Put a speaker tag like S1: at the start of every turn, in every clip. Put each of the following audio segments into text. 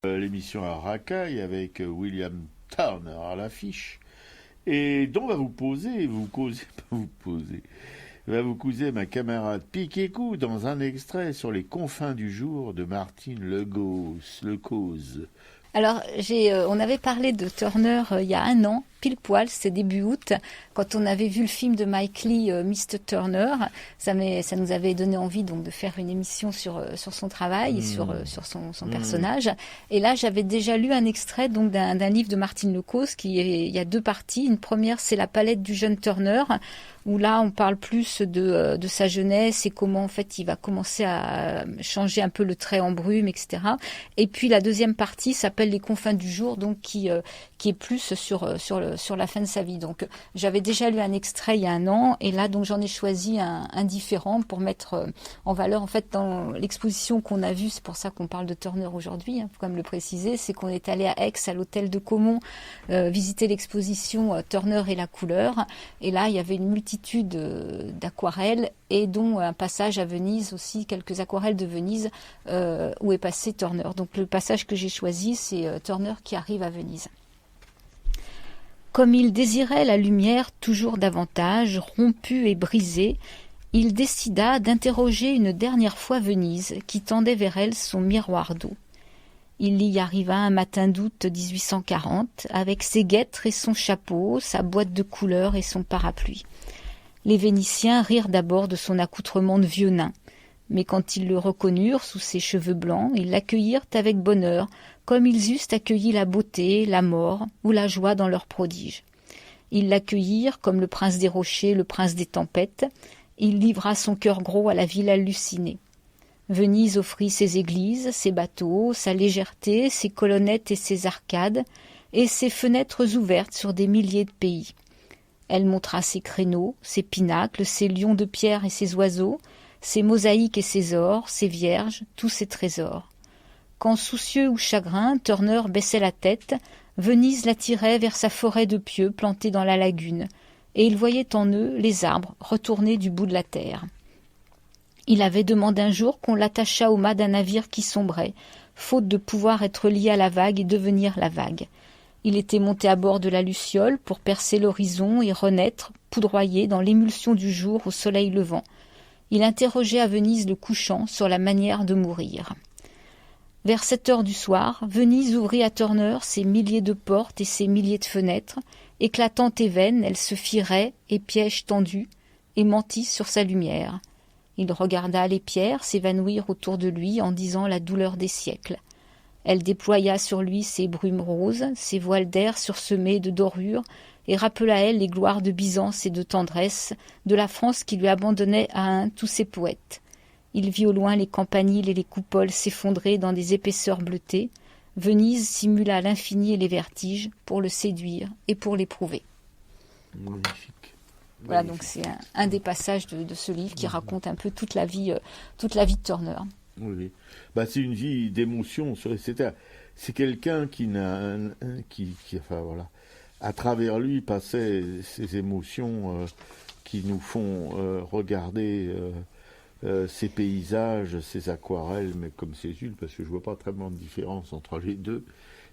S1: L'émission à Racaille avec William Turner à l'affiche et dont va vous poser, vous causer, pas vous poser, va vous causer ma camarade Piquet-Cou dans un extrait sur les confins du jour de Martine Le Cause.
S2: Alors, on avait parlé de Turner il y a un an, pile poil, c'est début août, quand on avait vu le film de Mike Leigh, Mr. Turner. Ça nous avait donné envie donc de faire une émission sur son travail et sur son personnage. Et là, j'avais déjà lu un extrait donc d'un livre de Martine Lecause il y a deux parties. Une première, c'est la palette du jeune Turner, où là, on parle plus de sa jeunesse et comment en fait il va commencer à changer un peu le trait en brume, etc. Et puis la deuxième partie s'appelle Les confins du jour, donc qui est plus sur la fin de sa vie. Donc j'avais déjà lu un extrait il y a un an, et là donc j'en ai choisi un différent pour mettre en valeur en fait dans l'exposition qu'on a vue. C'est pour ça qu'on parle de Turner aujourd'hui, faut quand même le préciser. C'est qu'on est allé à Aix, à l'hôtel de Caumont, visiter l'exposition Turner et la couleur. Et là il y avait une multitude d'aquarelles, et dont un passage à Venise aussi, quelques aquarelles de Venise où est passé Turner. Donc le passage que j'ai choisi, c'est Turner qui arrive à Venise. Comme il désirait la lumière toujours davantage, rompue et brisée, il décida d'interroger une dernière fois Venise, qui tendait vers elle son miroir d'eau. Il y arriva un matin d'août 1840, avec ses guêtres et son chapeau, sa boîte de couleurs et son parapluie. Les Vénitiens rirent d'abord de son accoutrement de vieux nain, mais quand ils le reconnurent sous ses cheveux blancs, ils l'accueillirent avec bonheur, comme ils eussent accueilli la beauté, la mort ou la joie dans leur prodige. Ils l'accueillirent comme le prince des rochers, le prince des tempêtes. Il livra son cœur gros à la ville hallucinée. Venise offrit ses églises, ses bateaux, sa légèreté, ses colonnettes et ses arcades, et ses fenêtres ouvertes sur des milliers de pays. Elle montra ses créneaux, ses pinacles, ses lions de pierre et ses oiseaux, ses mosaïques et ses ors, ses vierges, tous ses trésors. Quand soucieux ou chagrin, Turner baissait la tête, Venise l'attirait vers sa forêt de pieux plantée dans la lagune, et il voyait en eux les arbres retournés du bout de la terre. Il avait demandé un jour qu'on l'attachât au mât d'un navire qui sombrait, faute de pouvoir être lié à la vague et devenir la vague. Il était monté à bord de la Luciole pour percer l'horizon et renaître, poudroyé dans l'émulsion du jour au soleil levant. Il interrogeait à Venise le couchant sur la manière de mourir. Vers 7 heures du soir, Venise ouvrit à Turner ses milliers de portes et ses milliers de fenêtres. Éclatante et vaine, elle se fit raie et piège tendu, et mentit sur sa lumière. Il regarda les pierres s'évanouir autour de lui en disant la douleur des siècles. Elle déploya sur lui ses brumes roses, ses voiles d'air sursemés de dorures, et rappela à elle les gloires de Byzance et de tendresse, de la France qui lui abandonnait à un tous ses poètes. Il vit au loin les campaniles et les coupoles s'effondrer dans des épaisseurs bleutées. Venise simula l'infini et les vertiges pour le séduire et pour l'éprouver.
S1: Magnifique.
S2: Voilà, donc c'est un des passages de ce livre qui raconte un peu toute la vie de Turner.
S1: Oui. C'est une vie d'émotion. C'est quelqu'un enfin voilà, à travers lui passait ces émotions qui nous font regarder ces paysages, ces aquarelles, mais comme ces huiles, parce que je vois pas vraiment de différence entre les deux.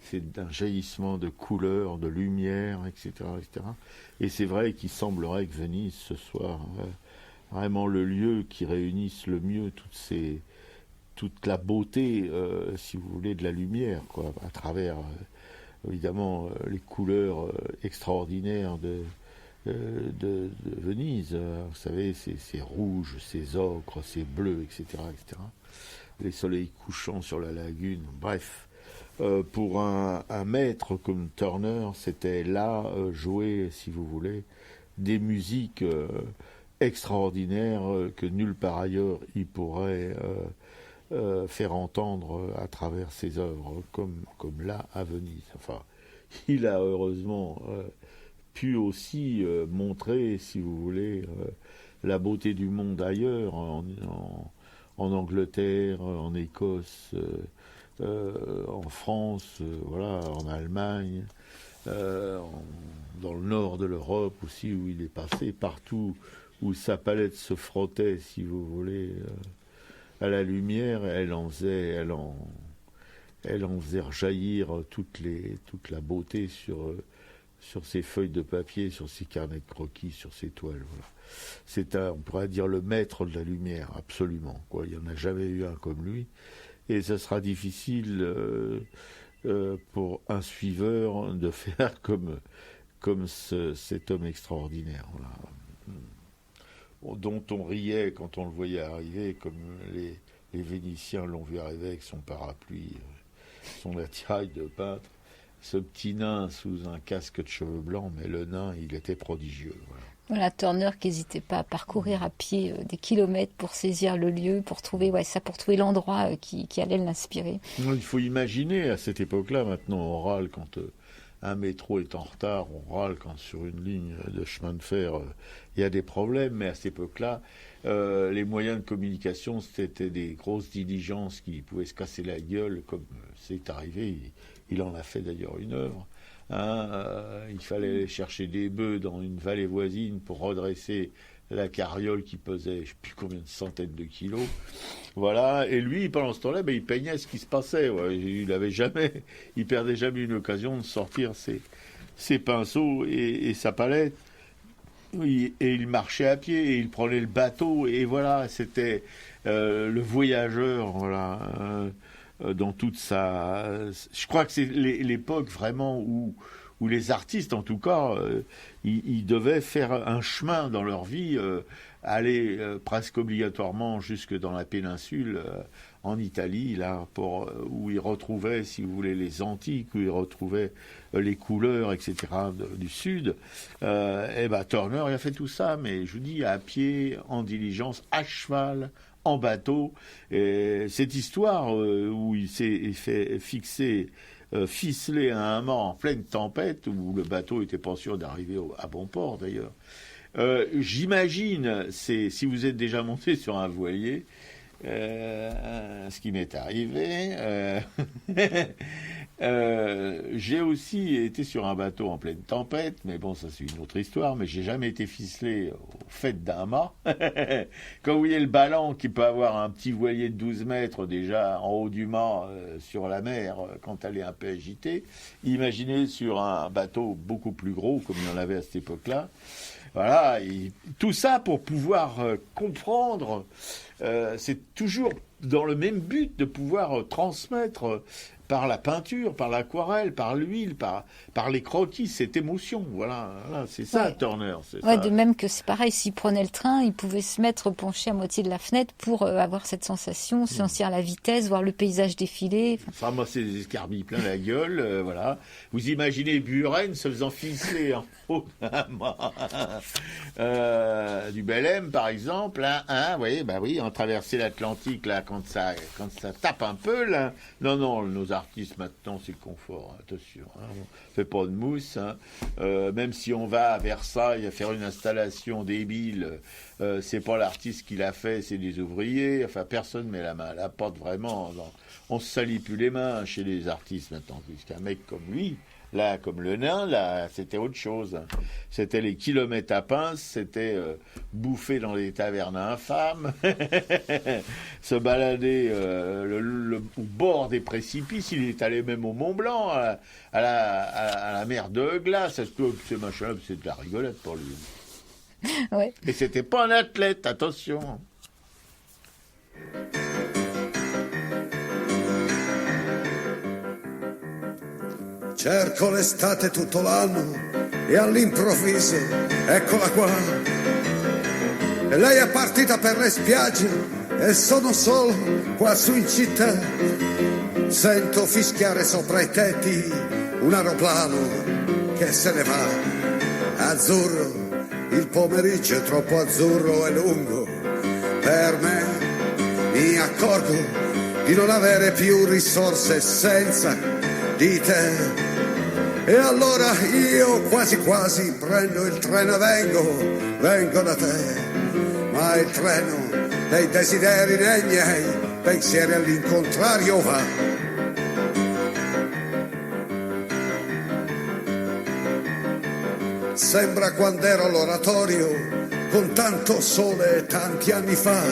S1: C'est un jaillissement de couleurs, de lumière, etc., etc. Et c'est vrai qu'il semblerait que Venise ce soit vraiment le lieu qui réunisse le mieux toute la beauté, si vous voulez, de la lumière, quoi, à travers, évidemment, les couleurs extraordinaires de Venise. Vous savez, ces rouges, ces ocres, ces bleus, etc., etc. Les soleils couchants sur la lagune, bref. Pour un maître comme Turner, c'était là jouer, si vous voulez, des musiques extraordinaires que nulle part ailleurs il pourrait faire entendre à travers ses œuvres, comme là à Venise. Enfin, il a heureusement pu aussi montrer, si vous voulez, la beauté du monde ailleurs, en Angleterre, en Écosse, en France, voilà, en Allemagne, dans le nord de l'Europe aussi, où il est passé, partout où sa palette se frottait, si vous voulez, à la lumière, elle en faisait rejaillir toute la beauté sur ses feuilles de papier, sur ses carnets de croquis, sur ses toiles. Voilà. C'est on pourrait dire le maître de la lumière, absolument. Quoi. Il n'y en a jamais eu un comme lui. Et ça sera difficile pour un suiveur de faire comme cet homme extraordinaire. Voilà. Dont on riait quand on le voyait arriver, comme les Vénitiens l'ont vu arriver avec son parapluie, son attirail de peintre. Ce petit nain sous un casque de cheveux blancs, mais le nain, il était prodigieux.
S2: Voilà, Turner qui n'hésitait pas à parcourir à pied des kilomètres pour saisir le lieu, pour trouver l'endroit qui allait l'inspirer.
S1: Il faut imaginer, à cette époque-là, maintenant on râle quand un métro est en retard, on râle quand sur une ligne de chemin de fer il y a des problèmes, mais à cette époque-là, les moyens de communication, c'était des grosses diligences qui pouvaient se casser la gueule, comme c'est arrivé, il en a fait d'ailleurs une œuvre. Il fallait aller chercher des bœufs dans une vallée voisine pour redresser la carriole qui pesait je ne sais plus combien de centaines de kilos. Voilà, et lui, pendant ce temps-là, il peignait ce qui se passait. Ouais. Il perdait jamais une occasion de sortir ses pinceaux et sa palette. Oui, et il marchait à pied, et il prenait le bateau, et voilà, c'était le voyageur, voilà, dans toute sa... Je crois que c'est l'époque vraiment où les artistes, en tout cas, ils devaient faire un chemin dans leur vie, aller presque obligatoirement jusque dans la péninsule, en Italie, là, où ils retrouvaient, si vous voulez, les antiques, où ils retrouvaient les couleurs, etc., du Sud. Turner, il a fait tout ça, mais je vous dis, à pied, en diligence, à cheval, en bateau. Et cette histoire où il s'est fait ficelé à un mât en pleine tempête, où le bateau n'était pas sûr d'arriver à bon port, d'ailleurs. J'imagine, si vous êtes déjà monté sur un voilier, ce qui m'est arrivé, j'ai aussi été sur un bateau en pleine tempête, mais bon, ça c'est une autre histoire, mais j'ai jamais été ficelé au fait d'un mât. Quand vous voyez le ballon qui peut avoir un petit voilier de 12 mètres déjà en haut du mât sur la mer quand elle est un peu agitée, imaginez sur un bateau beaucoup plus gros comme il y en avait à cette époque-là. Voilà, tout ça pour pouvoir comprendre, c'est toujours dans le même but de pouvoir transmettre par la peinture, par l'aquarelle, par l'huile, par les croquis, cette émotion. Voilà, c'est ça, ouais. Turner. C'est ça.
S2: De même que c'est pareil, s'il prenait le train, il pouvait se mettre penché à moitié de la fenêtre pour avoir cette sensation, sentir la vitesse, voir le paysage défiler.
S1: Ramasser des escarbilles plein la gueule, voilà. Vous imaginez Buren se faisant ficeler en haut du Belém, par exemple, oui, en traverser l'Atlantique, là, quand ça tape un peu, là. Non, nos artistes maintenant, c'est le confort, attention, on fait pas de mousse, même si on va à Versailles faire une installation débile, c'est pas l'artiste qui l'a fait, c'est des ouvriers, enfin personne met la main à la porte vraiment, on se salit plus les mains chez les artistes maintenant, puisqu'un mec comme lui, là, comme le nain, là, c'était autre chose. C'était les kilomètres à pince, c'était bouffer dans les tavernes infâmes, se balader au bord des précipices. Il est allé même au Mont Blanc, à la mer de glace. Ce machin, c'est de la rigolade pour lui.
S2: Ouais.
S1: Et c'était pas un athlète, attention.
S3: Cerco l'estate tutto l'anno e all'improvviso eccola qua. E lei è partita per le spiagge e sono solo qua su in città. Sento fischiare sopra i tetti un aeroplano che se ne va. Azzurro, il pomeriggio è troppo azzurro e lungo per me. Mi accorgo di non avere più risorse senza di te. E allora io quasi quasi prendo il treno e vengo da te. Ma il treno dei desideri nei miei pensieri all'incontrario va. Sembra quando ero all'oratorio con tanto sole tanti anni fa.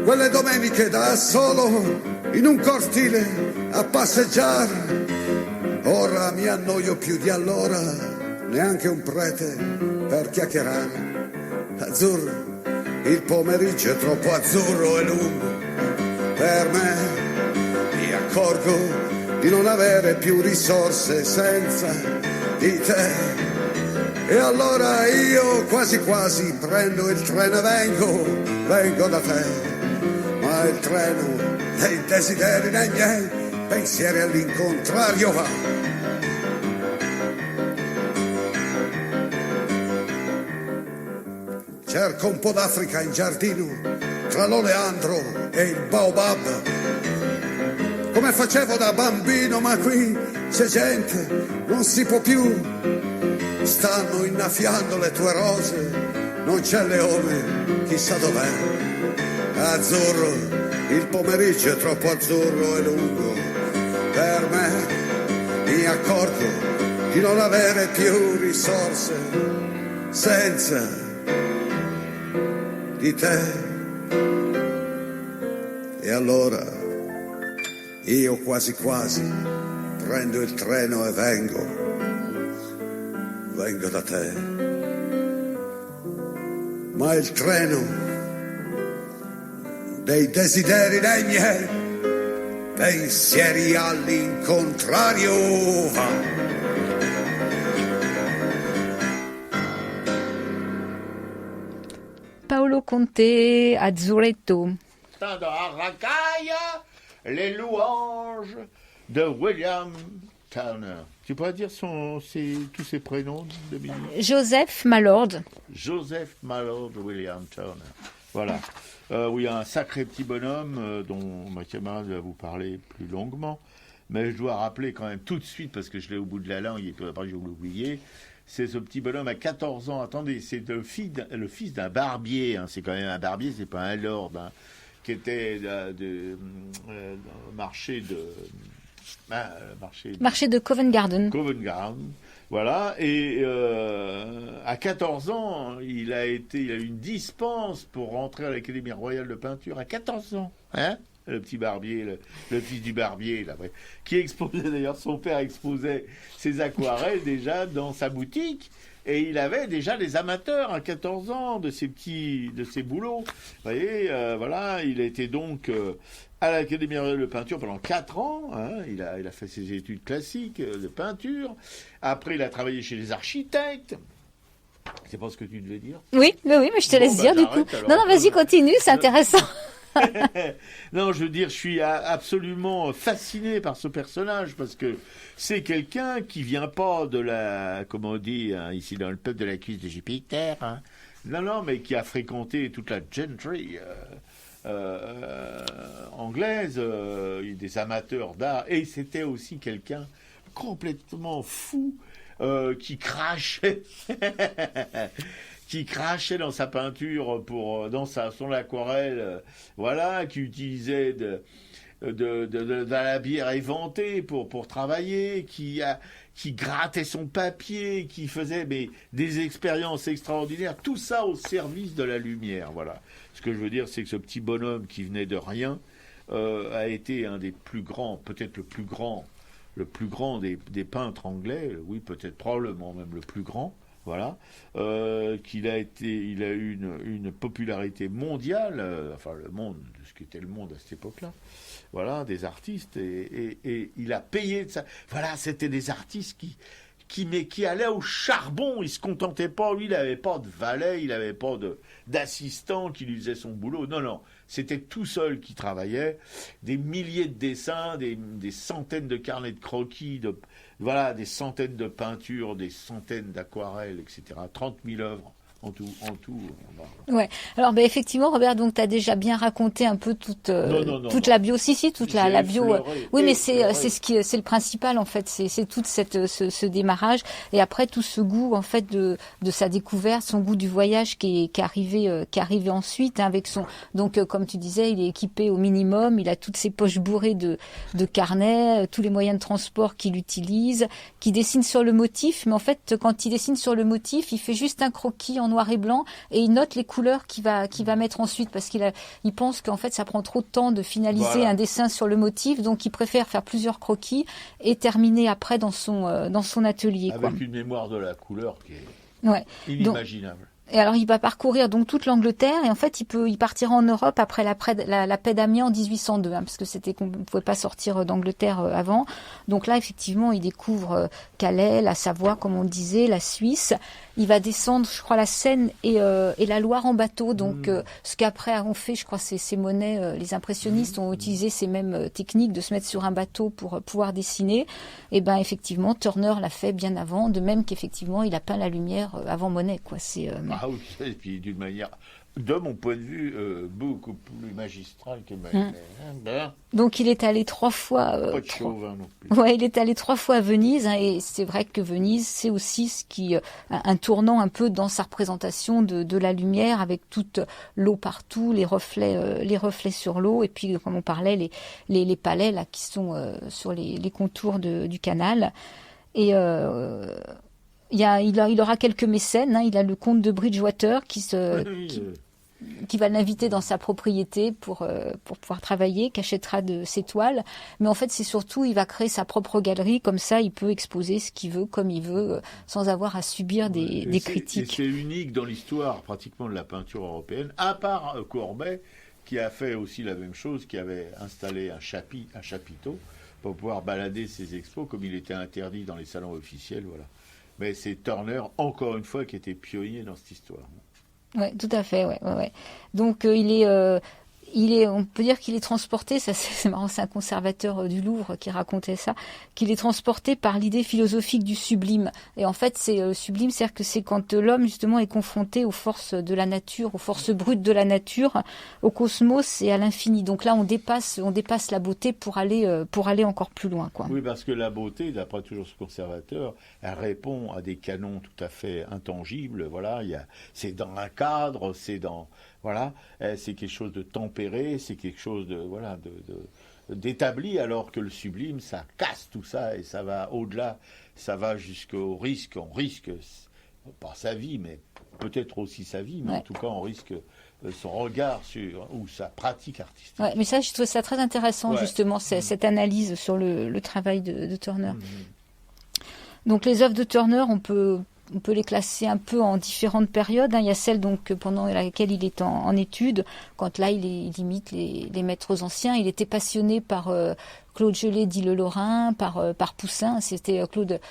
S3: Quelle domeniche da solo in un cortile a passeggiare. Ora mi annoio più di allora, neanche un prete per chiacchierare. Azzurro, il pomeriggio è troppo azzurro e lungo per me. Mi accorgo di non avere più risorse senza di te. E allora io quasi quasi prendo il treno e vengo da te. Ma il treno dei desideri dei miei pensieri all'incontrario va. Cerco un po' d'Africa in giardino, tra l'oleandro e il baobab. Come facevo da bambino, ma qui c'è gente, non si può più. Stanno innaffiando le tue rose, non c'è leone, chissà dov'è. Azzurro, il pomeriggio è troppo azzurro e lungo per me. Mi accorgo di non avere più risorse senza di te. E allora io quasi quasi prendo il treno e vengo da te. Ma il treno dei desideri dei miei pensieri all'incontrario va.
S2: Paolo Conte, Azzuretto.
S1: Dans la racaille, les louanges de William Turner. Tu pourrais dire tous ses prénoms, Dominique?
S2: Joseph Mallord.
S1: Joseph Mallord William Turner. Voilà. Oui, un sacré petit bonhomme dont ma camarade va vous parler plus longuement. Mais je dois rappeler quand même tout de suite, parce que je l'ai au bout de la langue et puis après je vais l'oublier. C'est ce petit bonhomme à 14 ans. Attendez, c'est le fils d'un barbier. Hein. C'est quand même un barbier, c'est pas un lord. Hein, qui était marché
S2: de Covent Garden.
S1: Covent Garden. Voilà. Et à 14 ans, il a eu une dispense pour rentrer à l'Académie royale de peinture. À 14 ans. Hein? Le petit barbier, le fils du barbier, là, qui exposait d'ailleurs, son père exposait ses aquarelles déjà dans sa boutique, et il avait déjà des amateurs à 14 ans de ces boulots. Vous voyez, voilà, il était donc à l'Académie royale de peinture pendant 4 ans. Hein, il a fait ses études classiques de peinture. Après, il a travaillé chez les architectes. C'est pas ce que tu devais dire?
S2: Oui, mais je te laisse dire du coup. Non, vas-y, continue, c'est intéressant.
S1: Non, je veux dire, je suis absolument fasciné par ce personnage parce que c'est quelqu'un qui vient pas de la, comment on dit, hein, ici dans le peuple de la cuisse de Jupiter, hein. Non, mais qui a fréquenté toute la gentry anglaise, des amateurs d'art, et c'était aussi quelqu'un complètement fou qui crachait. Qui crachait dans sa peinture, dans son aquarelle, voilà, qui utilisait de la bière éventée pour travailler, qui grattait son papier, qui faisait des expériences extraordinaires, tout ça au service de la lumière, voilà. Ce que je veux dire, c'est que ce petit bonhomme qui venait de rien a été un des plus grands, peut-être le plus grand des peintres anglais, oui, peut-être probablement même le plus grand. Voilà, il a eu une popularité mondiale, enfin le monde, ce qui était le monde à cette époque-là, voilà, des artistes, et il a payé de ça. Voilà, c'était des artistes qui allaient au charbon, il se contentait pas, lui, il n'avait pas de valet, il n'avait pas d'assistant qui lui faisait son boulot, non, c'était tout seul qui travaillait, des milliers de dessins, des centaines de carnets de croquis, voilà, des centaines de peintures, des centaines d'aquarelles, etc. 30 000 œuvres en tout.
S2: Ouais. Alors, effectivement, Robert, donc tu as déjà bien raconté un peu toute la bio. Si, toute la bio. Oui, mais c'est le principal en fait. C'est tout ce démarrage et après tout ce goût en fait de sa découverte, son goût du voyage qui est arrivé ensuite, hein, avec son. Donc, comme tu disais, il est équipé au minimum. Il a toutes ses poches bourrées de carnets, tous les moyens de transport qu'il utilise, qui dessine sur le motif. Mais en fait, quand il dessine sur le motif, il fait juste un croquis en noir et blanc et il note les couleurs qu'il va mettre ensuite parce il pense qu'en fait ça prend trop de temps de finaliser un dessin sur le motif, donc il préfère faire plusieurs croquis et terminer après dans son atelier.
S1: Avec une mémoire de la couleur qui est inimaginable.
S2: Et alors il va parcourir donc toute l'Angleterre et en fait il partira en Europe après la paix d'Amiens en 1802 parce que c'était qu'on ne pouvait pas sortir d'Angleterre avant. Donc là effectivement il découvre Calais, la Savoie comme on le disait, la Suisse. Il va descendre je crois la Seine et la Loire en bateau. Donc ce qu'après ont fait je crois ces Monet, les impressionnistes ont utilisé ces mêmes techniques de se mettre sur un bateau pour pouvoir dessiner. Et ben effectivement Turner l'a fait bien avant, de même qu'effectivement il a peint la lumière avant Monet quoi.
S1: Ah oui, et puis d'une manière, de mon point de vue, beaucoup plus magistrale que Monet.
S2: Donc il est allé 3 fois.
S1: Pas de chauvin non plus.
S2: Ouais, il est allé 3 fois à Venise et c'est vrai que Venise, c'est aussi ce qui un tournant un peu dans sa représentation de la lumière avec toute l'eau partout, les reflets sur l'eau et puis comme on parlait les palais là qui sont sur les contours du canal et il aura quelques mécènes. Il a le comte de Bridgewater qui va l'inviter dans sa propriété pour pouvoir travailler, qui achètera de ses toiles. Mais en fait, c'est surtout, il va créer sa propre galerie. Comme ça, il peut exposer ce qu'il veut, comme il veut, sans avoir à subir des critiques.
S1: Et c'est unique dans l'histoire pratiquement de la peinture européenne, à part Courbet, qui a fait aussi la même chose, qui avait installé un chapiteau pour pouvoir balader ses expos, comme il était interdit dans les salons officiels, voilà. Mais c'est Turner, encore une fois, qui était pionnier dans cette histoire.
S2: Oui, tout à fait, ouais. Donc on peut dire qu'il est transporté, ça c'est marrant, c'est un conservateur du Louvre qui racontait ça, qu'il est transporté par l'idée philosophique du sublime. Et en fait, c'est sublime, c'est-à-dire que c'est quand l'homme justement est confronté aux forces de la nature, aux forces brutes de la nature, au cosmos et à l'infini. Donc là, on dépasse la beauté pour aller encore plus loin, quoi.
S1: Oui, parce que la beauté, d'après toujours ce conservateur, elle répond à des canons tout à fait intangibles. Voilà, c'est dans un cadre, voilà, c'est quelque chose de tempéré, c'est quelque chose d'établi, alors que le sublime, ça casse tout ça et ça va au-delà, ça va jusqu'au risque. On risque, pas sa vie, mais peut-être aussi sa vie, mais en tout cas, on risque son regard ou sa pratique artistique.
S2: Ouais, mais ça, je trouve ça très intéressant, justement, cette analyse sur le travail de Turner. Donc, les œuvres de Turner, on peut les classer un peu en différentes périodes. Il y a celle donc pendant laquelle il est en études, quand là il imite les maîtres anciens. Il était passionné par Claude Gelée dit Le Lorrain, par Poussin. C'était Claude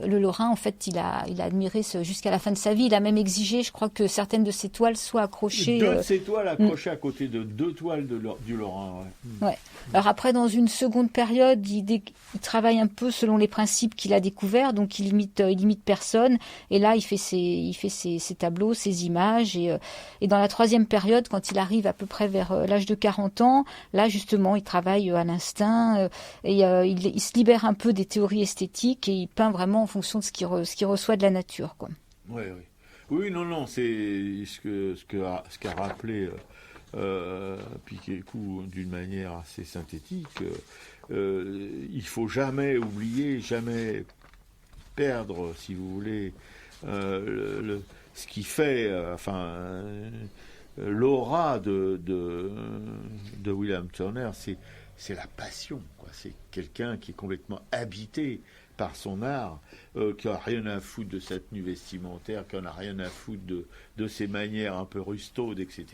S2: Le Lorrain, en fait, il a admiré jusqu'à la fin de sa vie. Il a même exigé, je crois, que certaines de ses toiles soient accrochées.
S1: 2 de ses toiles accrochées à côté de 2 toiles du Lorrain.
S2: Ouais. Alors après, dans une seconde période, il travaille un peu selon les principes qu'il a découverts. Donc il imite personne. Et là, il fait ses tableaux, ses images. Et dans la troisième période, quand il arrive à peu près vers l'âge de 40 ans, là justement, il travaille à l'instinct. Et il se libère un peu des théories esthétiques et il peint vraiment en fonction de ce qu'il reçoit de la nature, quoi.
S1: Oui, non, c'est ce qu'a rappelé Piquet-Cou d'une manière assez synthétique. Il faut jamais oublier, jamais perdre, si vous voulez, ce qui fait, l'aura de William Turner, c'est la passion, quoi. C'est quelqu'un qui est complètement habité par son art, qui n'a rien à foutre de sa tenue vestimentaire, qui n'a rien à foutre de ses manières un peu rustaudes, etc.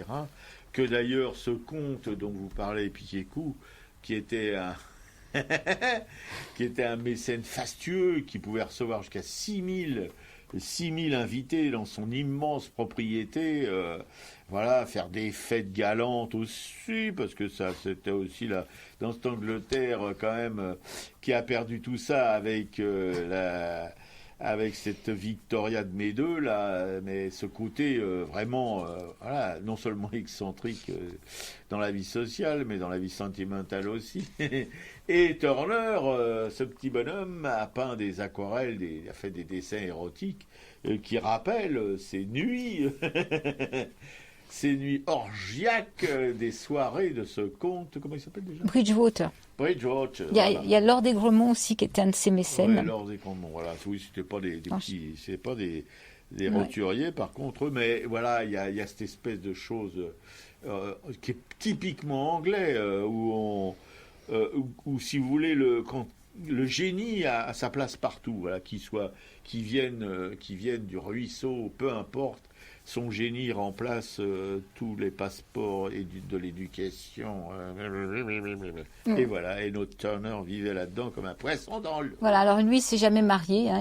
S1: Que d'ailleurs ce comte dont vous parlez, Piquet-Cou, qui était un mécène fastueux, qui pouvait recevoir jusqu'à 6000 invités dans son immense propriété, faire des fêtes galantes aussi, parce que ça, c'était aussi là, dans cette Angleterre, quand même, qui a perdu tout ça avec cette Victoria de mes deux, là, mais ce côté vraiment, non seulement excentrique dans la vie sociale, mais dans la vie sentimentale aussi. Et Turner, ce petit bonhomme, a peint des aquarelles, a fait des dessins érotiques qui rappellent ces nuits orgiaques des soirées de ce comte, comment il s'appelle déjà ?
S2: Bridgewater. Il y a Lord Egremont aussi qui était un de ses mécènes.
S1: Ouais, Lord Egremont, voilà. Oui, c'était pas des petits, c'est pas des Les roturiers, par contre, mais voilà, il y a cette espèce de chose qui est typiquement anglais, où si vous voulez, quand le génie a sa place partout, voilà, qui vienne du ruisseau, peu importe, son génie remplace tous les passeports de l'éducation. Et voilà, et notre Turner vivait là-dedans comme un poisson dans l'eau.
S2: Voilà, alors lui, il s'est jamais marié, hein,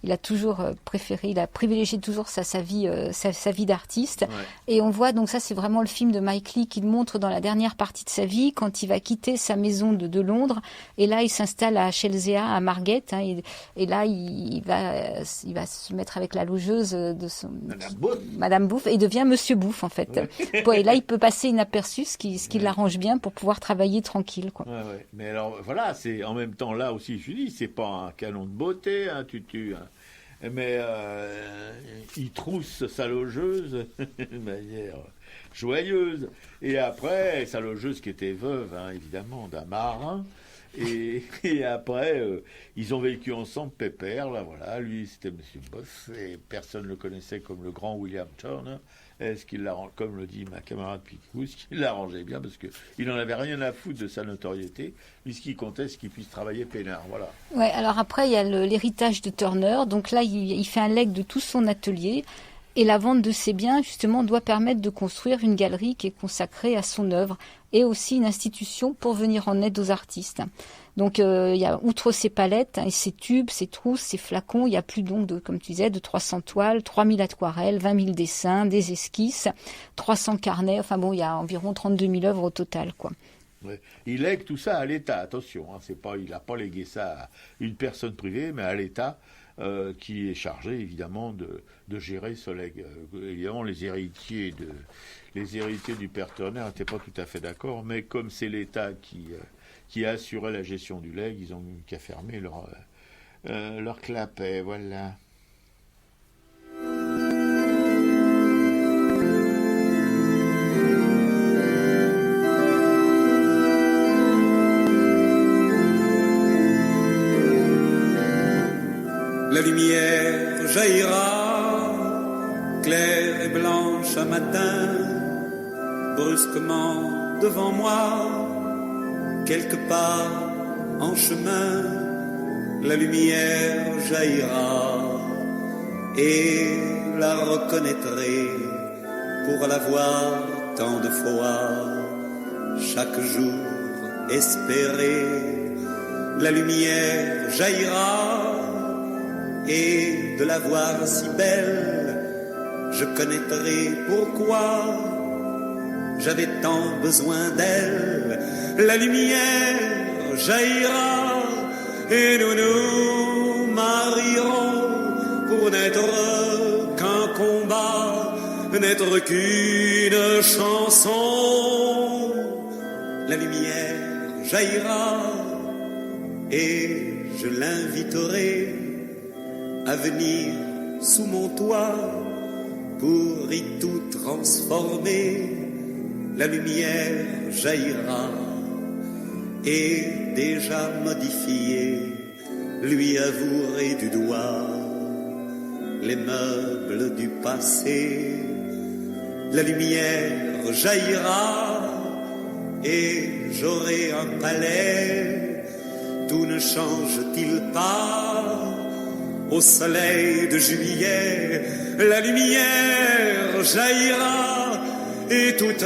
S2: il a toujours préféré, il a privilégié toujours sa vie d'artiste. Ouais. Et on voit, donc ça c'est vraiment le film de Mike Leigh qu'il montre dans la dernière partie de sa vie, quand il va quitter sa maison de Londres, et là il s'installe à Chelsea, à Margate, hein, et là il va se mettre avec la logeuse de son... Madame Bouffe, et devient Monsieur Bouffe en fait. Ouais. Et là il peut passer inaperçu, ce qui l'arrange bien pour pouvoir travailler tranquille, quoi.
S1: Ouais. Mais alors voilà, c'est en même temps là aussi, je dis, c'est pas un canon de beauté, hein, Tutu, hein. Mais il trousse sa logeuse de manière joyeuse. Et après, sa logeuse qui était veuve, hein, évidemment, d'un marin. Et après, ils ont vécu ensemble pépère, là, voilà. Lui, c'était Monsieur Boss, et personne ne le connaissait comme le grand William Turner. Est-ce qu'il l'arrange, comme le dit ma camarade Picou, ce qu'il l'arrangeait bien, parce qu'il n'en avait rien à foutre de sa notoriété, lui, ce qui comptait, c'est qu'il puisse travailler peinard, voilà.
S2: Ouais, alors après, il y a l'héritage de Turner, donc là, il fait un legs de tout son atelier, et la vente de ses biens, justement, doit permettre de construire une galerie qui est consacrée à son œuvre, et aussi une institution pour venir en aide aux artistes. Donc, il y a, outre ses palettes, et ses tubes, ses trousses, ses flacons, il y a plus donc, comme tu disais, de 300 toiles, 3000 aquarelles, 20 000 dessins, des esquisses, 300 carnets, enfin bon, il y a environ 32 000 œuvres au total, quoi.
S1: Ouais. Il lègue tout ça à l'État, attention, hein, il n'a pas légué ça à une personne privée, mais à l'État, qui est chargé évidemment de gérer ce legs. Évidemment, les héritiers du père Turner n'étaient pas tout à fait d'accord, mais comme c'est l'État qui a assuré la gestion du legs, ils ont eu qu'à fermer leur clapet, voilà.
S3: La lumière jaillira, claire et blanche un matin, brusquement devant moi, quelque part en chemin, la lumière jaillira et la reconnaîtrai pour la voir tant de fois, chaque jour espérer, la lumière jaillira. Et de la voir si belle, je connaîtrai pourquoi j'avais tant besoin d'elle. La lumière jaillira et nous nous marierons pour n'être qu'un combat, n'être qu'une chanson. La lumière jaillira et je l'inviterai à venir sous mon toit pour y tout transformer. La lumière jaillira et déjà modifiée, lui avouerai du doigt les meubles du passé. La lumière jaillira et j'aurai un palais. Tout ne change-t-il pas au soleil de juillet? La lumière jaillira et toute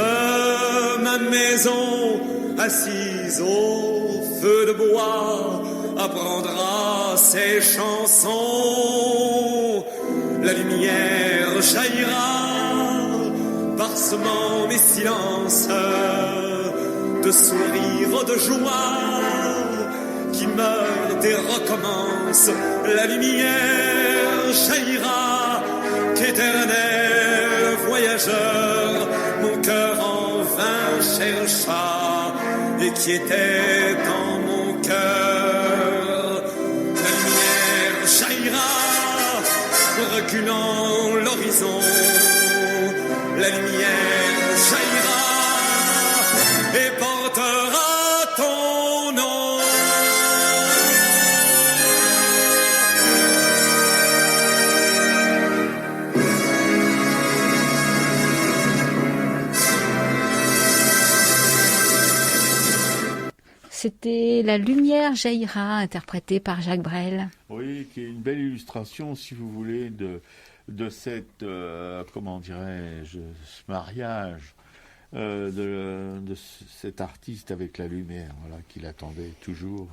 S3: ma maison assise au feu de bois apprendra ses chansons. La lumière jaillira parsemant mes silences de sourires de joie qui meurt et recommence. La lumière jaillira qu'éternel voyageur mon cœur en vain chercha et qui était dans mon cœur. La lumière jaillira reculant l'horizon. La lumière jaillira et portera ton nom.
S2: c'est La lumière jaillira, interprétée par Jacques Brel.
S1: Oui, qui est une belle illustration, si vous voulez, de cette, comment dirais-je, ce mariage de cet artiste avec la lumière, voilà, qu'il attendait toujours.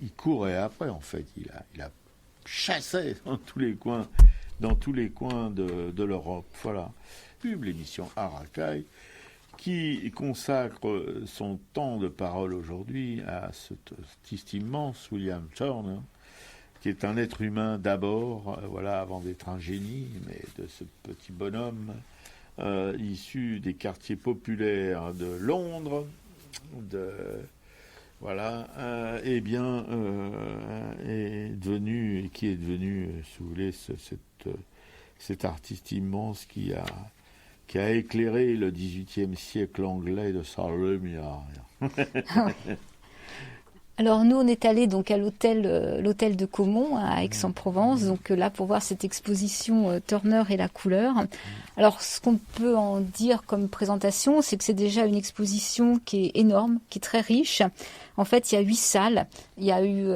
S1: Il courait après, en fait. Il a chassé dans tous les coins de l'Europe. Voilà. L'émission Arakai, qui consacre son temps de parole aujourd'hui à cet artiste immense, William Turner, qui est un être humain d'abord, voilà, avant d'être un génie, mais de ce petit bonhomme issu des quartiers populaires de Londres, voilà, est devenu, si vous voulez, cet artiste immense qui a éclairé le XVIIIe siècle anglais de sa lumière.
S2: Alors nous, on est allés donc à l'hôtel de Caumont à Aix-en-Provence, donc là pour voir cette exposition Turner et la couleur. Alors ce qu'on peut en dire comme présentation, c'est que c'est déjà une exposition qui est énorme, qui est très riche. En fait, il y a 8 salles. Il y a eu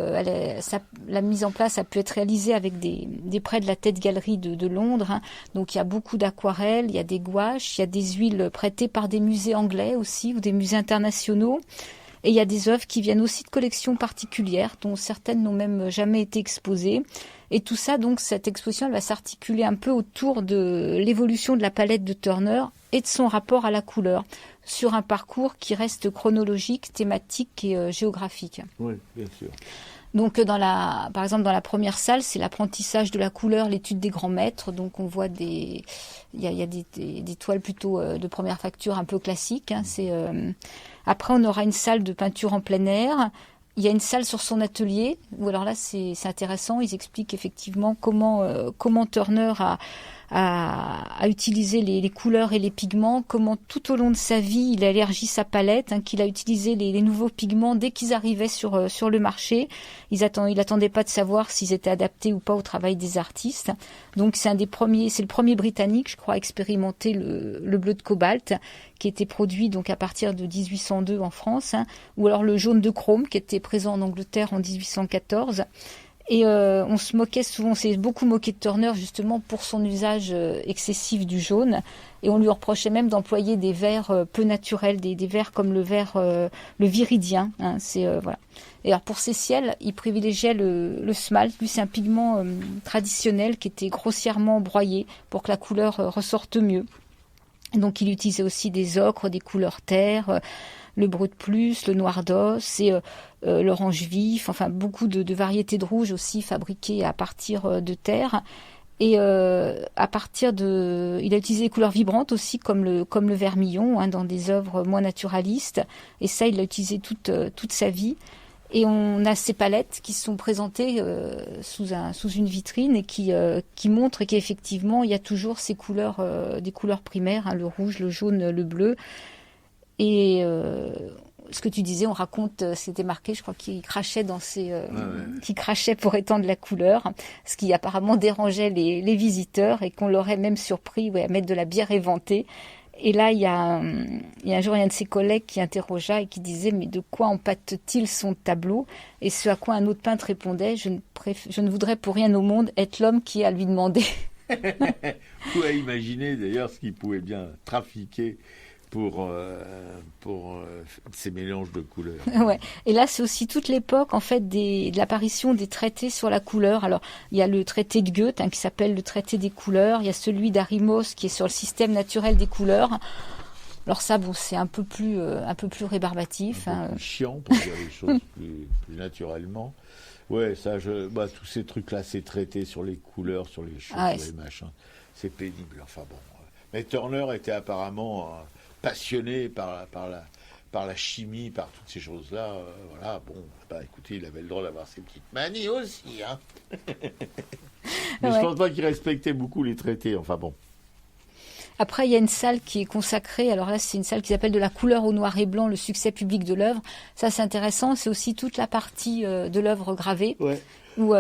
S2: la mise en place a pu être réalisée avec des prêts de la Tate Gallery de Londres. Hein. Donc il y a beaucoup d'aquarelles, il y a des gouaches, il y a des huiles prêtées par des musées anglais aussi ou des musées internationaux. Et il y a des œuvres qui viennent aussi de collections particulières, dont certaines n'ont même jamais été exposées. Et tout ça, donc, cette exposition, elle va s'articuler un peu autour de l'évolution de la palette de Turner et de son rapport à la couleur, sur un parcours qui reste chronologique, thématique et géographique.
S1: Oui, bien sûr.
S2: Donc, par exemple, dans la première salle, c'est l'apprentissage de la couleur, l'étude des grands maîtres. Donc, on voit il y a des toiles plutôt de première facture un peu classiques. Hein. Après, on aura une salle de peinture en plein air. Il y a une salle sur son atelier. Ou alors là, c'est intéressant. Ils expliquent effectivement comment Turner a utilisé les couleurs et les pigments, comment tout au long de sa vie il a élargi sa palette, hein, qu'il a utilisé les nouveaux pigments dès qu'ils arrivaient sur le marché. Il attendait pas de savoir s'ils étaient adaptés ou pas au travail des artistes. Donc c'est le premier Britannique, je crois, à expérimenter le bleu de cobalt, qui était produit donc à partir de 1802 en France, hein, ou alors le jaune de chrome qui était présent en Angleterre en 1814. Et on se moquait souvent, on s'est beaucoup moqué de Turner justement pour son usage excessif du jaune. Et on lui reprochait même d'employer des verres peu naturels, des verres comme le viridien. Hein, voilà. Et alors pour ses ciels, il privilégiait le smalt. Lui, c'est un pigment traditionnel qui était grossièrement broyé pour que la couleur ressorte mieux. Donc il utilisait aussi des ocres, des couleurs terre, le brut plus, le noir d'os et l'orange vif, enfin beaucoup de variétés de rouge aussi fabriquées à partir de terre. Et il a utilisé des couleurs vibrantes aussi comme le vermillon, hein, dans des œuvres moins naturalistes. Et ça, il l'a utilisé toute sa vie. Et on a ces palettes qui sont présentées sous une vitrine et qui montrent qu'effectivement il y a toujours ces couleurs, des couleurs primaires, hein, le rouge, le jaune, le bleu. Et ce que tu disais, on raconte, c'était marqué, je crois qu'il crachait qu'il crachait pour étendre la couleur, ce qui apparemment dérangeait les visiteurs et qu'on l'aurait même surpris à mettre de la bière éventée. Et là, il y a un jour, il y a un de ses collègues qui interrogea et qui disait « Mais de quoi empâte-t-il son tableau ?» Et ce à quoi un autre peintre répondait « Je ne voudrais pour rien au monde être l'homme qui est à lui demander. »
S1: Vous pouvez imaginer d'ailleurs ce qu'il pouvait bien trafiquer pour ces mélanges de couleurs.
S2: Ouais. Et là, c'est aussi toute l'époque en fait de l'apparition des traités sur la couleur. Alors, il y a le traité de Goethe, hein, qui s'appelle le traité des couleurs. Il y a celui d'Arimos qui est sur le système naturel des couleurs. Alors ça, bon, c'est un peu plus rébarbatif.
S1: Un peu plus chiant pour dire les choses plus naturellement. Ouais, ça, tous ces trucs-là, ces traités sur les couleurs, sur les choses, sur les machins, c'est pénible. Enfin bon. Mais Turner était apparemment passionné par la chimie, par toutes ces choses-là. Voilà, bon, écoutez, il avait le droit d'avoir ses petites manies aussi, hein. Mais je pense pas qu'il respectait beaucoup les traités, enfin bon.
S2: Après, il y a une salle qui est consacrée, alors là, c'est une salle qui s'appelle de la couleur au noir et blanc, le succès public de l'œuvre. Ça, c'est intéressant. C'est aussi toute la partie de l'œuvre gravée.
S1: Ouais.
S2: Où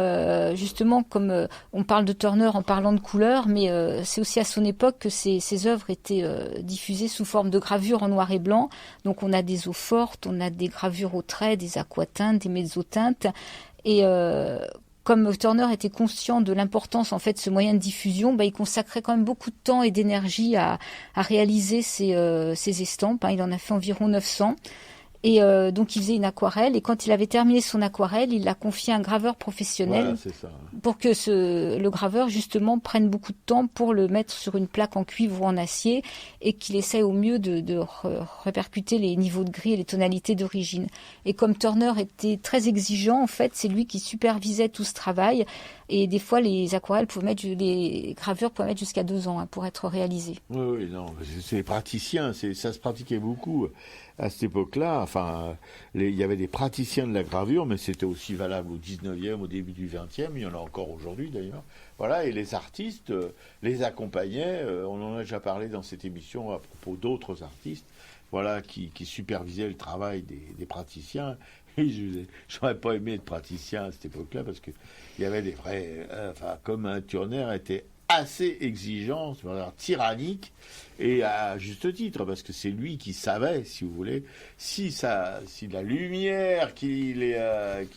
S2: justement, comme on parle de Turner en parlant de couleur, mais c'est aussi à son époque que ces œuvres étaient diffusées sous forme de gravures en noir et blanc. Donc on a des eaux fortes, on a des gravures au trait, des aquateintes, des mezzoteintes. Et comme Turner était conscient de l'importance en fait de ce moyen de diffusion, il consacrait quand même beaucoup de temps et d'énergie à réaliser ces estampes. Il en a fait environ 900. Et donc il faisait une aquarelle, et quand il avait terminé son aquarelle, il l'a confié à un graveur professionnel.
S1: Voilà, c'est ça.
S2: Pour que le graveur justement prenne beaucoup de temps pour le mettre sur une plaque en cuivre ou en acier, et qu'il essaie au mieux de répercuter les niveaux de gris et les tonalités d'origine. Et comme Turner était très exigeant, en fait, c'est lui qui supervisait tout ce travail, et des fois les gravures pouvaient mettre jusqu'à 2 ans pour être réalisées.
S1: Oui, non, c'est praticien, ça se pratiquait beaucoup à cette époque-là. Enfin, il y avait des praticiens de la gravure, mais c'était aussi valable au 19e, au début du 20e, il y en a encore aujourd'hui d'ailleurs. Voilà, et les artistes les accompagnaient, on en a déjà parlé dans cette émission à propos d'autres artistes, voilà, qui supervisaient le travail des praticiens. Et j'aurais pas aimé être praticien à cette époque-là, parce qu'il y avait des vrais... comme Turner était assez exigeant, tyrannique, et à juste titre, parce que c'est lui qui savait, si vous voulez, si la lumière qui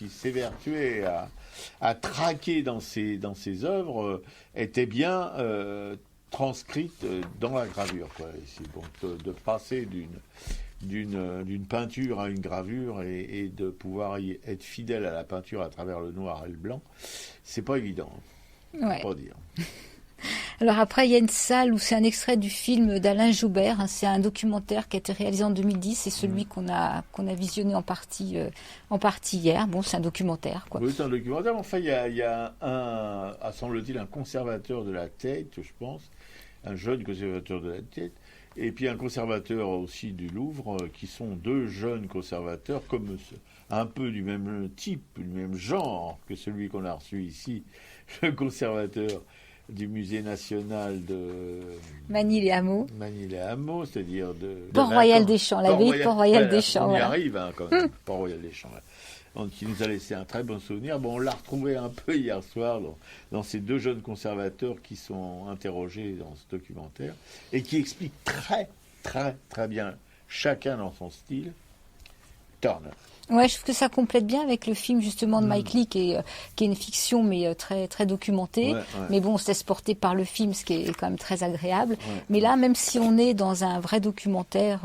S1: s'évertuait à traquer dans ses œuvres était bien transcrite dans la gravure, quoi. Et c'est bon de passer d'une peinture à une gravure et de pouvoir être fidèle à la peinture à travers le noir et le blanc, c'est pas évident.
S2: Ouais.
S1: Faut pas dire.
S2: Alors après, il y a une salle où c'est un extrait du film d'Alain Joubert. C'est un documentaire qui a été réalisé en 2010. C'est celui qu'on a visionné en partie hier. Bon, c'est un documentaire, quoi.
S1: Oui, c'est un documentaire. Enfin, il y a semble-t-il, un conservateur de la tête, je pense, un jeune conservateur de la tête, et puis un conservateur aussi du Louvre, qui sont 2 jeunes conservateurs, comme un peu du même type, du même genre que celui qu'on a reçu ici, le conservateur du musée national de
S2: Manille-les-Hameaux,
S1: c'est-à-dire de
S2: Port-Royal des Champs, l'abbaye de Port-Royal des Champs.
S1: On y
S2: voilà.
S1: arrive quand même, Port-Royal des Champs. Qui nous a laissé un très bon souvenir. Bon, on l'a retrouvé un peu hier soir dans ces 2 jeunes conservateurs qui sont interrogés dans ce documentaire et qui expliquent très, très, très bien, chacun dans son style, Turner.
S2: Ouais, je trouve que ça complète bien avec le film justement de Mike Leigh qui est une fiction mais très très documentée.
S1: Ouais.
S2: Mais bon, on se laisse porter par le film, ce qui est quand même très agréable.
S1: Ouais.
S2: Mais là, même si on est dans un vrai documentaire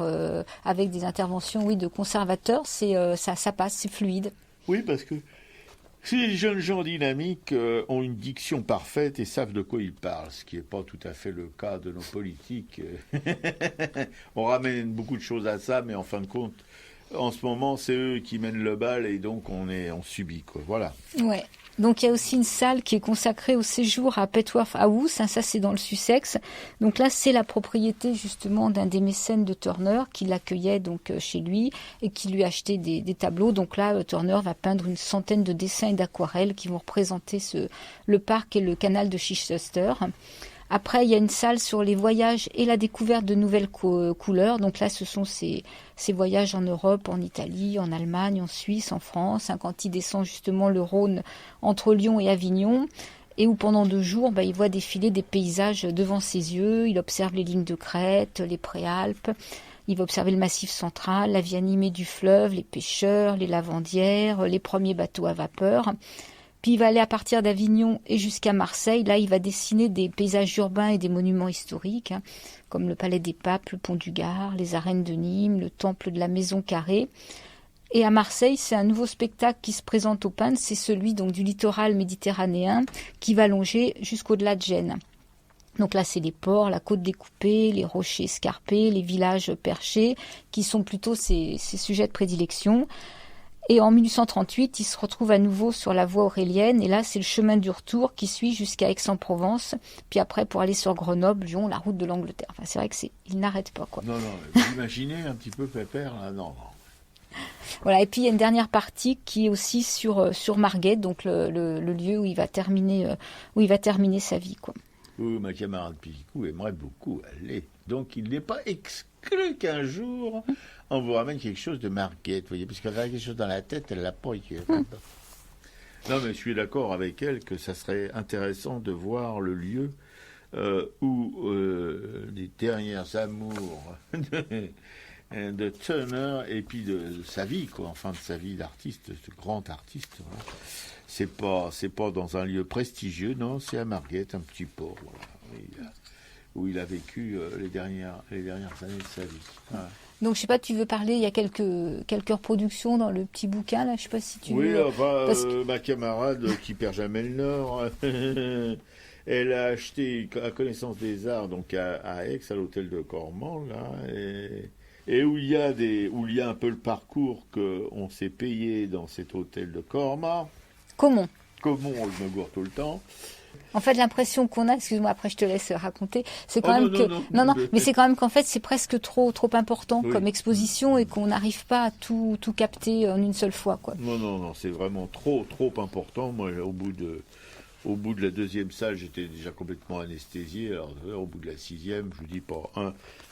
S2: avec des interventions, de conservateurs, ça passe, c'est fluide.
S1: Oui, parce que ces jeunes gens dynamiques ont une diction parfaite et savent de quoi ils parlent, ce qui n'est pas tout à fait le cas de nos politiques. On ramène beaucoup de choses à ça, mais en fin de compte, en ce moment, c'est eux qui mènent le bal et donc on subit, quoi. Voilà.
S2: Ouais. Donc il y a aussi une salle qui est consacrée au séjour à Petworth House, ça c'est dans le Sussex. Donc là c'est la propriété justement d'un des mécènes de Turner qui l'accueillait donc chez lui et qui lui achetait des tableaux. Donc là Turner va peindre une centaine de dessins et d'aquarelles qui vont représenter le parc et le canal de Chichester. Après, il y a une salle sur les voyages et la découverte de nouvelles couleurs. Donc là, ce sont ces voyages en Europe, en Italie, en Allemagne, en Suisse, en France, quand il descend justement le Rhône entre Lyon et Avignon, et où pendant 2 jours, il voit défiler des paysages devant ses yeux. Il observe les lignes de crête, les préalpes. Il va observer le Massif central, la vie animée du fleuve, les pêcheurs, les lavandières, les premiers bateaux à vapeur. Puis il va aller à partir d'Avignon et jusqu'à Marseille. Là, il va dessiner des paysages urbains et des monuments historiques, comme le Palais des Papes, le Pont du Gard, les arènes de Nîmes, le temple de la Maison Carrée. Et à Marseille, c'est un nouveau spectacle qui se présente au peintre, c'est celui donc du littoral méditerranéen qui va longer jusqu'au-delà de Gênes. Donc là, c'est les ports, la côte découpée, les rochers escarpés, les villages perchés, qui sont plutôt ses sujets de prédilection. Et en 1838, il se retrouve à nouveau sur la voie aurélienne. Et là, c'est le chemin du retour qui suit jusqu'à Aix-en-Provence. Puis après, pour aller sur Grenoble, Lyon, la route de l'Angleterre. Enfin, c'est vrai que il n'arrête pas, quoi.
S1: Non, vous imaginez un petit peu Pépère, là, non.
S2: Voilà. Et puis, il y a une dernière partie qui est aussi sur Margate, donc le lieu où il va terminer sa vie, quoi.
S1: où ma camarade Picou aimerait beaucoup aller. Donc il n'est pas exclu qu'un jour, on vous ramène quelque chose de Marguerite, vous voyez, parce qu'elle a quelque chose dans la tête, elle l'a pas. Non, mais je suis d'accord avec elle que ça serait intéressant de voir le lieu où les dernières amours de Turner et puis de sa vie, quoi, enfin de sa vie d'artiste, de grand artiste. Voilà. C'est pas dans un lieu prestigieux, non, c'est à Margate, un petit port, voilà, où il a vécu les dernières années de sa vie. Voilà.
S2: Donc je sais pas, tu veux parler, il y a quelques reproductions dans le petit bouquin là, je sais pas si tu veux.
S1: Oui, enfin, ma camarade qui perd jamais le nord, elle a acheté à Connaissance des Arts, donc à Aix, à l'hôtel de Cormand, là, et où il y a un peu le parcours qu'on s'est payé dans cet hôtel de Cormand.
S2: Comment
S1: Je me gourre tout le temps.
S2: En fait, l'impression qu'on a, excuse-moi, après je te laisse raconter, c'est quand même non, mais c'est quand même qu'en fait c'est presque trop important comme exposition et qu'on n'arrive pas à tout capter en une seule fois, quoi.
S1: Non, c'est vraiment trop important. Moi, au bout de la deuxième salle, j'étais déjà complètement anesthésié. Alors, au bout de la sixième, je vous dis pas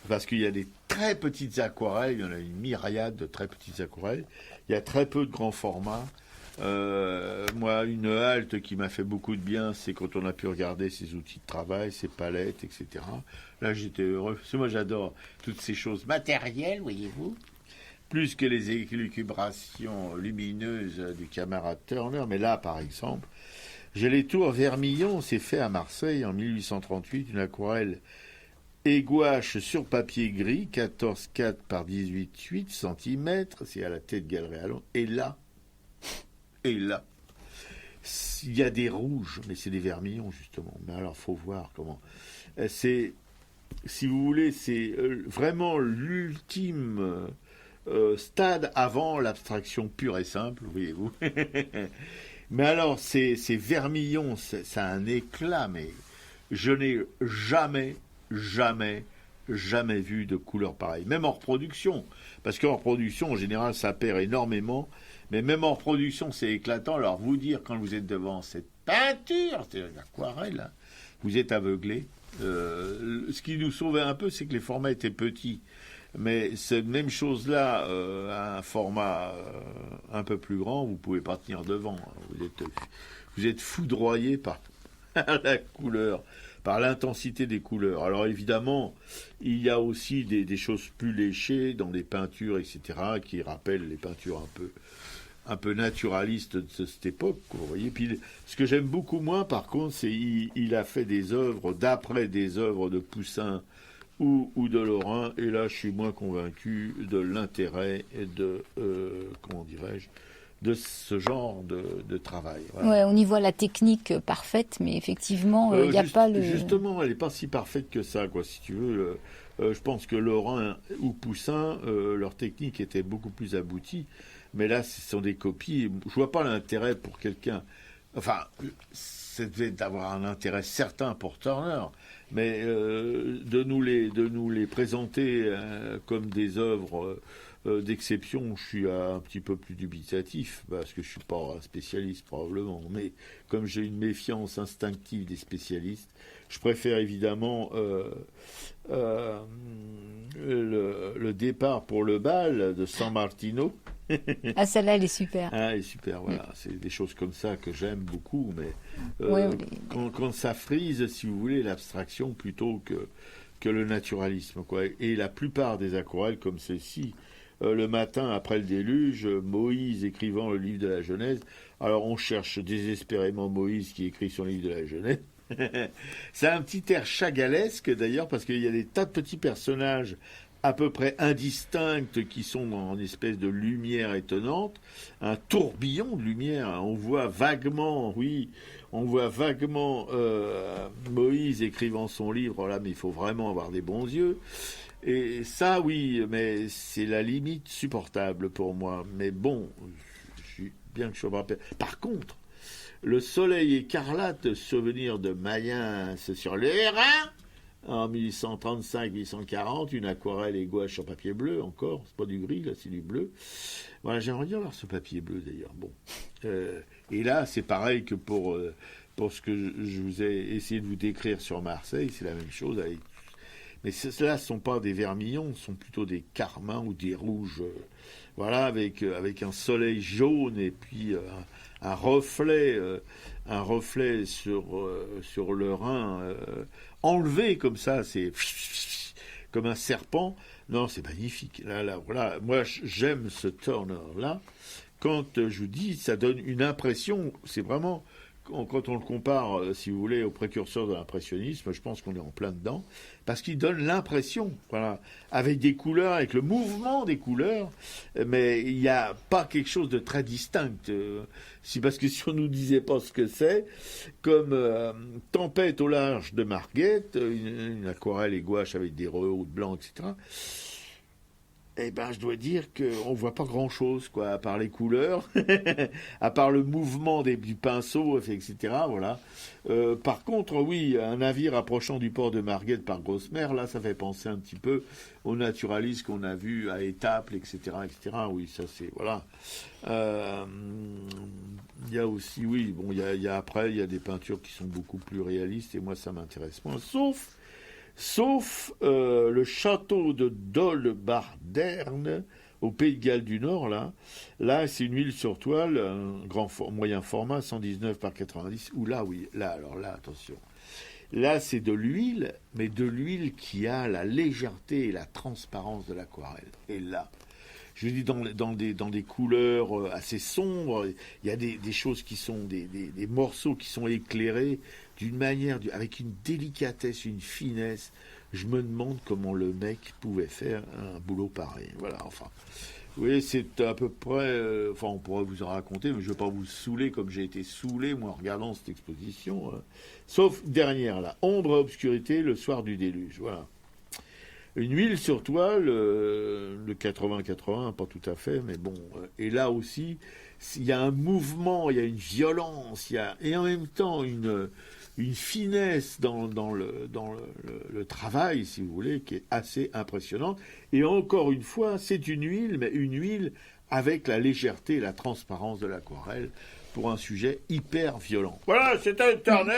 S1: parce qu'il y a des très petites aquarelles, il y en a une myriade de très petites aquarelles. Il y a très peu de grands formats. Moi, une halte qui m'a fait beaucoup de bien, c'est quand on a pu regarder ses outils de travail, ses palettes, etc. Là, j'étais heureux. Parce que moi, j'adore toutes ces choses matérielles, voyez-vous, plus que les élucubrations lumineuses du camarade Turner. Mais là, par exemple, j'ai les tours Vermillon. C'est fait à Marseille en 1838, une aquarelle et gouache sur papier gris, 14,4 par 18,8 cm. C'est à la Tête Galerie à Londres. Et là, il y a des rouges, mais c'est des vermillons, justement. Mais alors, faut voir comment. C'est, si vous voulez, c'est vraiment l'ultime stade avant l'abstraction pure et simple, voyez-vous. Mais alors, ces vermillons, ça a un éclat, mais je n'ai jamais vu de couleur pareille. Même en reproduction. Parce qu'en reproduction, en général, ça perd énormément. Mais même en reproduction, c'est éclatant. Alors, vous dire, quand vous êtes devant cette peinture, c'est l'aquarelle, hein, vous êtes aveuglé. Ce qui nous sauvait un peu, c'est que les formats étaient petits. Mais cette même chose-là, à un format un peu plus grand, vous ne pouvez pas tenir devant. Vous êtes foudroyé par la couleur, par l'intensité des couleurs. Alors évidemment, il y a aussi des choses plus léchées dans des peintures, etc., qui rappellent les peintures un peu naturaliste de cette époque, vous voyez. Puis ce que j'aime beaucoup moins, par contre, c'est il a fait des œuvres d'après des œuvres de Poussin ou de Lorrain, et là je suis moins convaincu de l'intérêt et de comment dirais-je, de ce genre de travail. Voilà.
S2: Ouais, on y voit la technique parfaite, mais effectivement, il n'y a pas le...
S1: Justement, elle n'est pas si parfaite que ça, quoi, si tu veux. Je pense que Lorrain ou Poussin, leur technique était beaucoup plus aboutie. Mais là, ce sont des copies. Je vois pas l'intérêt pour quelqu'un. Enfin, ça devait d'avoir un intérêt certain pour Turner, mais de nous les présenter comme des œuvres d'exception, je suis un petit peu plus dubitatif, parce que je suis pas un spécialiste probablement. Mais comme j'ai une méfiance instinctive des spécialistes, je préfère évidemment le départ pour le bal de San Martino.
S2: Ah, celle-là, elle est super.
S1: Ah, elle est super, voilà. C'est des choses comme ça que j'aime beaucoup, mais quand ça frise, si vous voulez, l'abstraction plutôt que le naturalisme, quoi. Et la plupart des aquarelles comme celle-ci, le matin après le déluge, Moïse écrivant le livre de la Genèse. Alors on cherche désespérément Moïse qui écrit son livre de la Genèse. C'est un petit air chagalesque d'ailleurs, parce qu'il y a des tas de petits personnages à peu près indistincts qui sont dans une espèce de lumière étonnante, un tourbillon de lumière. On voit vaguement, Moïse écrivant son livre, là, mais il faut vraiment avoir des bons yeux. Et ça, oui, mais c'est la limite supportable pour moi. Mais bon, bien que je sois pas... Par contre, le soleil écarlate, souvenir de Mayence sur le Hérin, en 1835-1840, une aquarelle et gouache sur papier bleu encore, c'est pas du gris, là, c'est du bleu. Voilà, j'aimerais bien voir ce papier bleu d'ailleurs. Bon. Et là, c'est pareil que pour pour ce que je vous ai essayé de vous décrire sur Marseille, c'est la même chose. Mais ceux-là ne sont pas des vermillons, ce sont plutôt des carmins ou des rouges, voilà, avec un soleil jaune et puis un reflet sur le Rhin, enlevé comme ça, c'est comme un serpent. Non, c'est magnifique. Là, voilà. Moi, j'aime ce Turner-là. Quand je vous dis, ça donne une impression, c'est vraiment... Quand on le compare, si vous voulez, au précurseur de l'impressionnisme, je pense qu'on est en plein dedans, parce qu'il donne l'impression, voilà, avec des couleurs, avec le mouvement des couleurs, mais il n'y a pas quelque chose de très distinct. Parce que si on nous disait pas ce que c'est, comme Tempête au large de Marguette, une aquarelle et gouache avec des rehauts de blanc, etc., eh ben, je dois dire qu'on voit pas grand-chose, quoi, à part les couleurs, à part le mouvement du pinceau, etc., voilà. Par contre, oui, un navire approchant du port de Marguette par grosse mer, là, ça fait penser un petit peu aux naturalistes qu'on a vus à Étaples, etc., etc., oui, ça c'est, voilà. Il y a aussi, oui, bon, après, il y a des peintures qui sont beaucoup plus réalistes, et moi, ça m'intéresse moins, sauf le château de Dol-Barderne, au Pays de Galles du Nord, là c'est une huile sur toile, un moyen format, 119 par 90, ou là, oui, alors là, attention. Là, c'est de l'huile, mais de l'huile qui a la légèreté et la transparence de l'aquarelle. Et là, je dis dans des couleurs assez sombres, il y a des choses qui sont des morceaux qui sont éclairés d'une manière, avec une délicatesse, une finesse. Je me demande comment le mec pouvait faire un boulot pareil. Voilà, enfin. Vous voyez, c'est à peu près... on pourrait vous en raconter, mais je ne vais pas vous saouler comme j'ai été saoulé, moi, en regardant cette exposition. Sauf dernière, là. Ombre et obscurité, le soir du déluge. Voilà. Une huile sur toile, le 80-80, pas tout à fait, mais bon. Et là aussi, il y a un mouvement, il y a une violence, et en même temps une finesse dans le travail, si vous voulez, qui est assez impressionnante. Et encore une fois, c'est une huile, mais une huile avec la légèreté et la transparence de l'aquarelle pour un sujet hyper violent. Voilà, c'était Turner,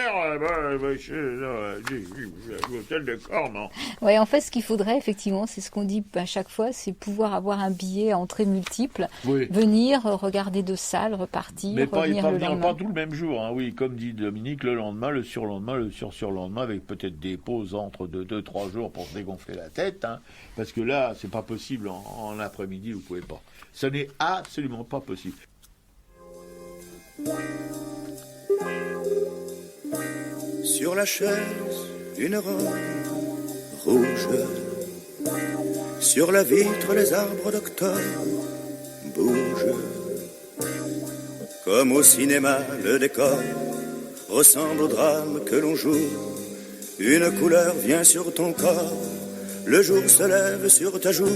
S1: l'hôtel de Corne.
S2: Oui, en fait, ce qu'il faudrait, effectivement, c'est ce qu'on dit à chaque fois, c'est pouvoir avoir un billet à entrée multiple, oui. Venir, regarder deux salles, repartir,
S1: mais
S2: revenir le lendemain.
S1: Pas tout le même jour, hein, oui, comme dit Dominique, le lendemain, le surlendemain, le surlendemain, avec peut-être des pauses entre 2-3 jours pour se dégonfler la tête, hein, parce que là, c'est pas possible en après-midi, vous pouvez pas. Ce n'est absolument pas possible.
S4: Sur la chaise, une robe rouge. Sur la vitre, les arbres d'octobre bougent. Comme au cinéma, le décor ressemble au drame que l'on joue. Une couleur vient sur ton corps, le jour se lève sur ta joue.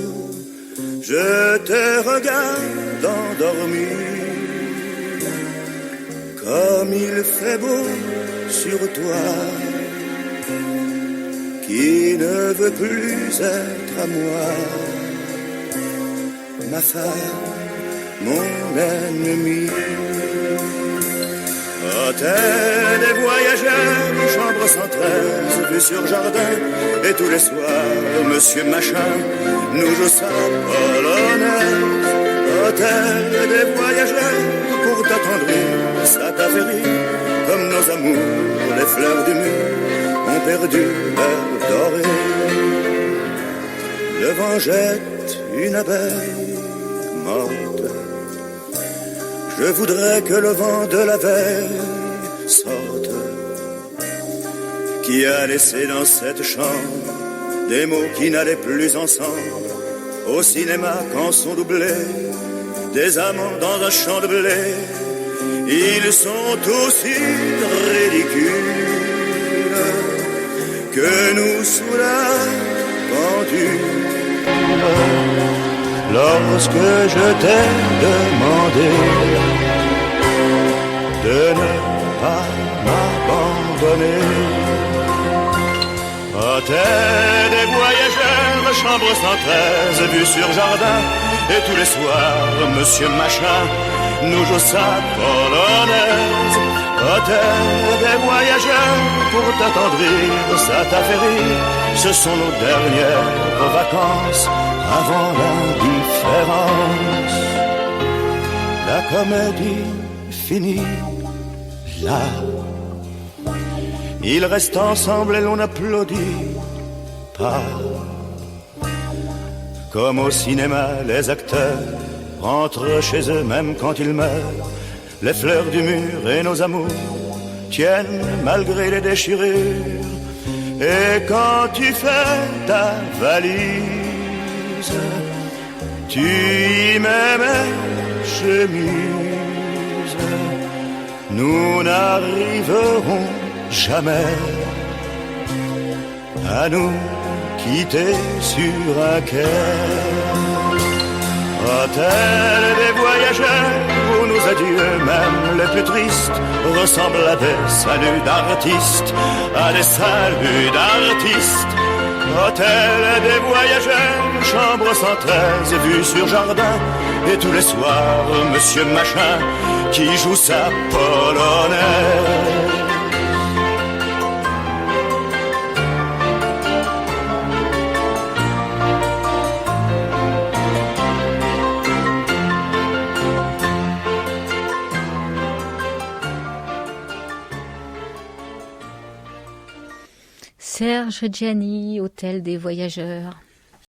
S4: Je te regarde endormi. Comme il fait beau sur toi, qui ne veut plus être à moi, ma femme, mon ennemi. Hôtel des voyageurs, chambre 113, vue sur jardin, et tous les soirs, monsieur Machin nous joue sa polonaise. Hôtel des voyageurs, pour t'attendrir, ça t'a fait rire, comme nos amours, les fleurs du mur ont perdu leur dorée. Le vent jette une abeille morte. Je voudrais que le vent de la veille sorte, qui a laissé dans cette chambre des mots qui n'allaient plus ensemble. Au cinéma, quand sont doublés des amants dans un champ de blé, ils sont aussi ridicules que nous sous la pendule. Lorsque je t'ai demandé de ne pas m'abandonner, hôtel des voyageurs, chambre 113, vue sur jardin, et tous les soirs, monsieur Machin nous joue sa polonaise. Hôtel des voyageurs, pour t'attendrir, ça t'a fait rire. Ce sont nos dernières vacances avant l'indifférence. La comédie finit là. Ils restent ensemble et l'on applaudit pas. Comme au cinéma, les acteurs rentrent chez eux même quand ils meurent. Les fleurs du mur et nos amours tiennent malgré les déchirures. Et quand tu fais ta valise, tu y mets mes chemises. Nous n'arriverons jamais à nous quitter sur un quai. Hôtel des voyageurs, où nos adieux, même les plus tristes, ressemblent à des saluts d'artistes, à des saluts d'artistes. Hôtel des voyageurs, chambre 113, vue sur jardin, et tous les soirs, Monsieur Machin, qui joue sa polonaise.
S2: Serge Gianni, Hôtel des voyageurs.